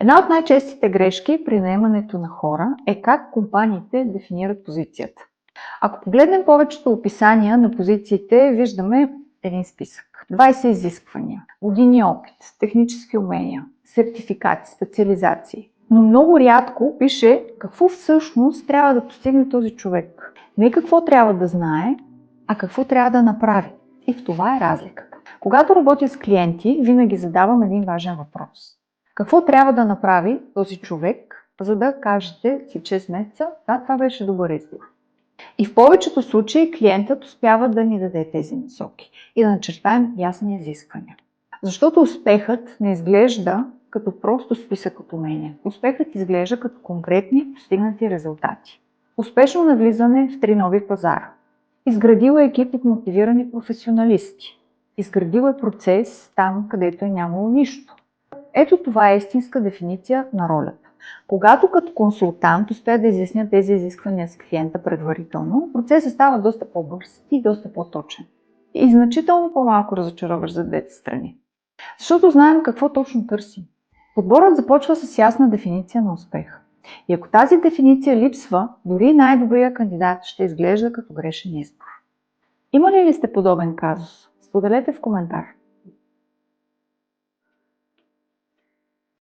Една от най-честите грешки при наемането на хора е как компаниите дефинират позицията. Ако погледнем повечето описания на позициите, виждаме един списък. 20 изисквания, години опит, технически умения, сертификати, специализации. Но много рядко пише какво всъщност трябва да постигне този човек. Не какво трябва да знае, а какво трябва да направи. И в това е разликата. Когато работя с клиенти, винаги задавам един важен въпрос. Какво трябва да направи този човек, за да кажете след 6 месеца, да, това беше добър избор. И в повечето случаи клиентът успява да ни даде тези насоки и да начертаем ясни изисквания. Защото успехът не изглежда като просто списък от умения. Успехът изглежда като конкретни постигнати резултати. Успешно навлизане в 3 нови пазара. Изградил е екип от мотивирани професионалисти. Изградил е процес там, където е нямало нищо. Ето това е истинска дефиниция на ролята. Когато като консултант успея да изясня тези изисквания с клиента предварително, процесът става доста по-бърз и доста по-точен. И значително по-малко разочароваш за двете страни. Защото знаем какво точно търсим. Подборът започва с ясна дефиниция на успеха. И ако тази дефиниция липсва, дори най-добрият кандидат ще изглежда като грешен избор. Имали ли сте подобен казус? Споделете в коментар.